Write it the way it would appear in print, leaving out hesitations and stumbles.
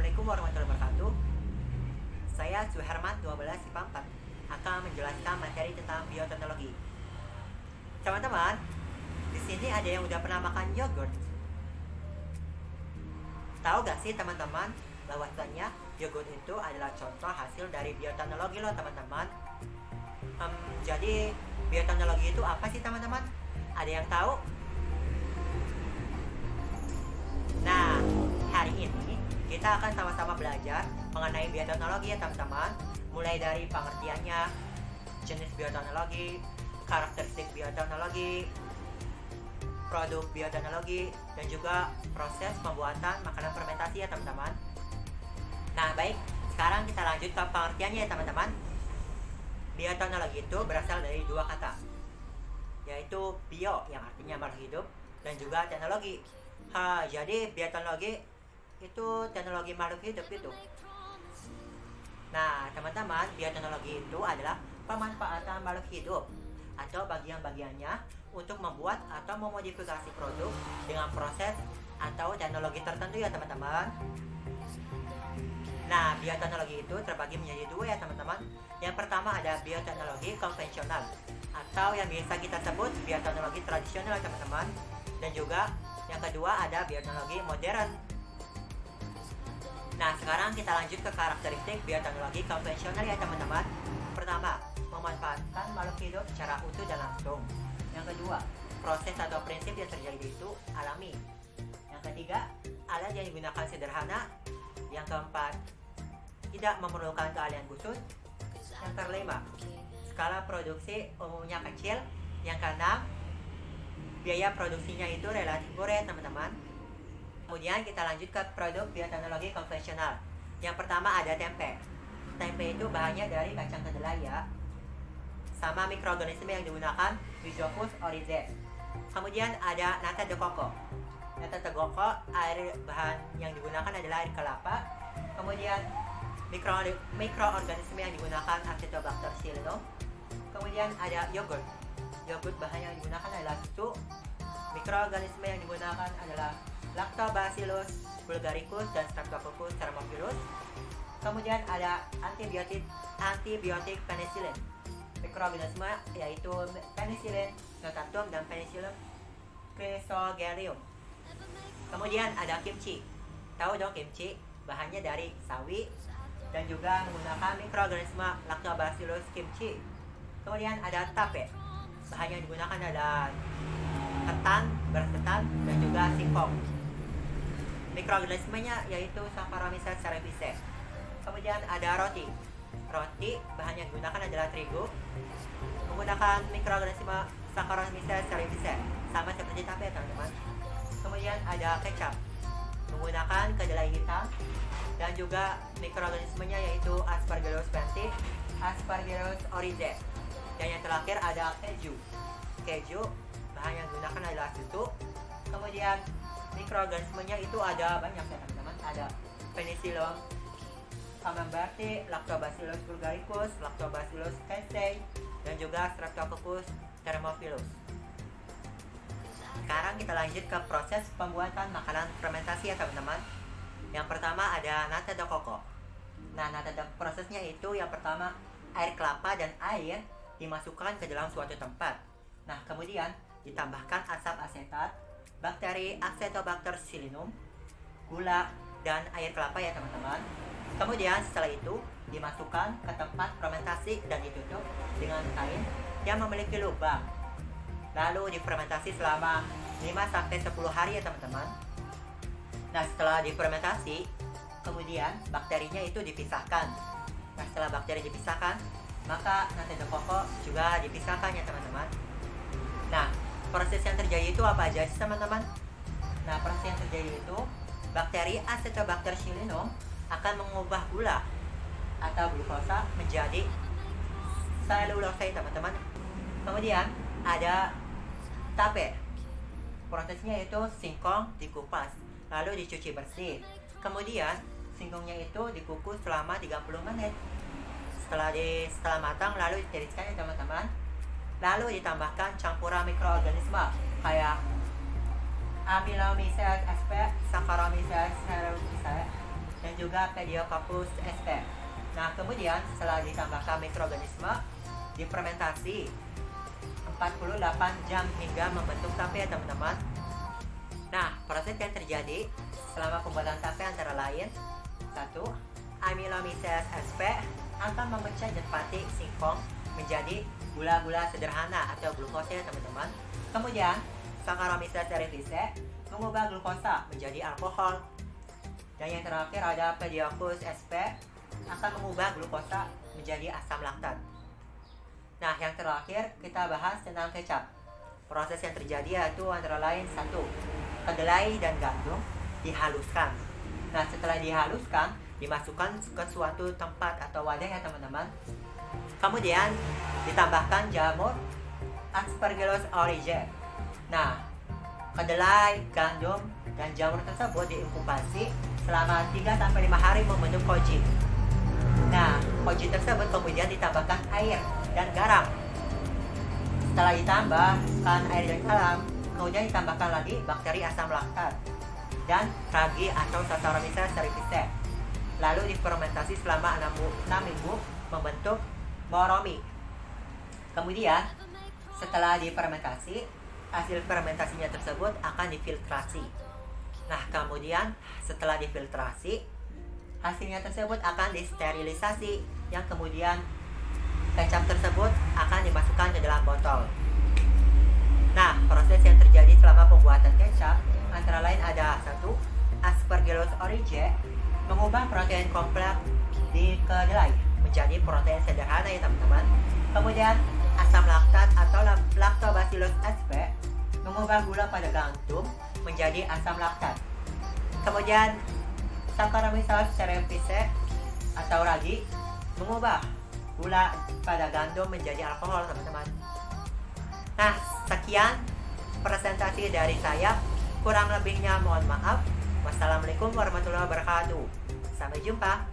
Assalamualaikum warahmatullahi wabarakatuh. Saya Suherman 12 IPA 4 akan menjelaskan materi tentang bioteknologi. Teman-teman, di sini ada yang udah pernah makan yogurt. Tahu gak sih teman-teman bahwasanya yogurt itu adalah contoh hasil dari bioteknologi loh teman-teman. Jadi bioteknologi itu apa sih teman-teman? Ada yang tahu? Nah, hari ini kita akan sama-sama belajar mengenai bioteknologi ya teman-teman. Mulai dari pengertiannya, jenis bioteknologi, karakteristik bioteknologi, produk bioteknologi, dan juga proses pembuatan makanan fermentasi ya teman-teman. Nah baik, sekarang kita lanjut ke pengertiannya ya teman-teman. Bioteknologi itu berasal dari dua kata, yaitu bio yang artinya makhluk hidup dan juga teknologi. Jadi bioteknologi itu teknologi makhluk hidup gitu. Nah teman-teman, bioteknologi itu adalah pemanfaatan makhluk hidup atau bagian-bagiannya untuk membuat atau memodifikasi produk dengan proses atau teknologi tertentu ya teman-teman. Nah, bioteknologi itu terbagi menjadi dua ya teman-teman. Yang pertama ada bioteknologi konvensional atau yang biasa kita sebut bioteknologi tradisional ya teman-teman. Dan juga yang kedua ada bioteknologi modern. Nah, sekarang kita lanjut ke karakteristik bioteknologi konvensional ya teman-teman. Pertama, memanfaatkan makhluk hidup secara utuh dan langsung. Yang kedua, proses atau prinsip yang terjadi itu alami. Yang ketiga, alat yang digunakan sederhana. Yang keempat, tidak memerlukan keahlian khusus. Yang kelima, skala produksi umumnya kecil. Yang keenam, biaya produksinya itu relatif murah teman-teman. Kemudian kita lanjut ke produk bioteknologi konvensional. Yang pertama ada tempe. Tempe itu bahannya dari kacang kedelai ya, sama mikroorganisme yang digunakan Rhizopus oryzae. Kemudian ada nata de coco. Nata de coco, air bahan yang digunakan adalah air kelapa. Kemudian mikroorganisme yang digunakan Acetobacter pseudomonas. Kemudian ada yogurt. Yogurt bahan yang digunakan adalah susu. Mikroorganisme yang digunakan adalah Lactobacillus bulgaricus dan Streptococcus thermophilus. Kemudian ada antibiotik penicillin. Mikroorganisme yaitu Penicillin notatum dan Penicillium chrysogelium. Kemudian ada kimchi. Tahu dong kimchi? Bahannya dari sawi dan juga menggunakan mikroorganisme Lactobacillus kimchi. Kemudian ada tape. Bahan yang digunakan adalah ketan, beras ketan, dan juga singkong. Mikroorganismenya yaitu Saccharomyces cerevisiae. Kemudian ada roti. Roti, bahan yang digunakan adalah terigu, menggunakan mikroorganisme Saccharomyces cerevisiae, sama seperti tape teman-teman. Kemudian ada kecap, menggunakan kedelai hitam, dan juga mikroorganismenya yaitu Aspergillus plantae, Aspergillus oryzae. Dan yang terakhir ada keju. Keju, bahan yang digunakan adalah susu. Kemudian mikroorganismenya itu ada banyak ya teman-teman. Ada Penicillium camembert, Lactobacillus bulgaricus, Lactobacillus casei, dan juga Streptococcus thermophilus. Sekarang kita lanjut ke proses pembuatan makanan fermentasi ya teman-teman. Yang pertama ada nata de coco. Nah, prosesnya itu yang pertama air kelapa dan air dimasukkan ke dalam suatu tempat. Nah, kemudian ditambahkan asam asetat, bakteri Acetobacter pseudomonas, gula, dan air kelapa ya teman-teman. Kemudian setelah itu dimasukkan ke tempat fermentasi dan ditutup dengan kain yang memiliki lubang. Lalu difermentasi selama 5-10 hari ya teman-teman. Nah, setelah difermentasi, kemudian bakterinya itu dipisahkan. Nah, setelah bakteri dipisahkan, maka nata de coco juga dipisahkan ya teman-teman. Nah, proses yang terjadi itu apa aja sih teman-teman? Nah, proses yang terjadi itu bakteri Acetobacter pseudomonas akan mengubah gula atau glukosa menjadi selulosa teman-teman. Kemudian ada tape. Prosesnya itu singkong dikupas lalu dicuci bersih. Kemudian singkongnya itu dikukus selama 30 menit. Setelah matang lalu ditiriskan ya teman-teman. Lalu ditambahkan campuran mikroorganisme kayak Amylomyces sp, Saccharomyces cerevisiae, dan juga Pediococcus sp. Nah, kemudian setelah ditambahkan mikroorganisme, difermentasi 48 jam hingga membentuk tape ya teman-teman. Nah, proses yang terjadi selama pembuatan tape antara lain 1. Amylomyces sp akan memecah zat-fatty singkong menjadi gula-gula sederhana atau glukosa ya teman-teman. Kemudian Saccharomyces cerevisiae mengubah glukosa menjadi alkohol. Dan yang terakhir ada Pediococcus sp akan mengubah glukosa menjadi asam laktat. Nah, yang terakhir kita bahas tentang kecap. Proses yang terjadi yaitu antara lain 1. Kedelai dan gandum dihaluskan. Nah, setelah dihaluskan, dimasukkan ke suatu tempat atau wadah ya teman-teman. Kemudian ditambahkan jamur Aspergillus oryzae. Nah, kedelai, gandum, dan jamur tersebut diinkubasi selama 3-5 hari membentuk koji. Nah, koji tersebut kemudian ditambahkan air dan garam. Setelah ditambahkan air dan garam, kemudian ditambahkan lagi bakteri asam laktat dan ragi atau Saccharomyces cerevisiae. Lalu difermentasi selama 6 minggu membentuk moromi. Kemudian setelah difermentasi, hasil fermentasinya tersebut akan difiltrasi. Nah, kemudian setelah difiltrasi, hasilnya tersebut akan disterilisasi, yang kemudian kecap tersebut akan dimasukkan ke dalam botol. Nah, proses yang terjadi selama pembuatan kecap antara lain ada 1. Aspergillus oryzae mengubah protein kompleks di kedelai menjadi protein sederhana ya teman-teman. Kemudian asam laktat atau Lactobacillus sp mengubah gula pada gandum menjadi asam laktat. Kemudian Saccharomyces cerevisiae atau ragi mengubah gula pada gandum menjadi alkohol teman-teman. Nah, sekian presentasi dari saya. Kurang lebihnya mohon maaf. Wassalamualaikum warahmatullahi wabarakatuh. Sampai jumpa.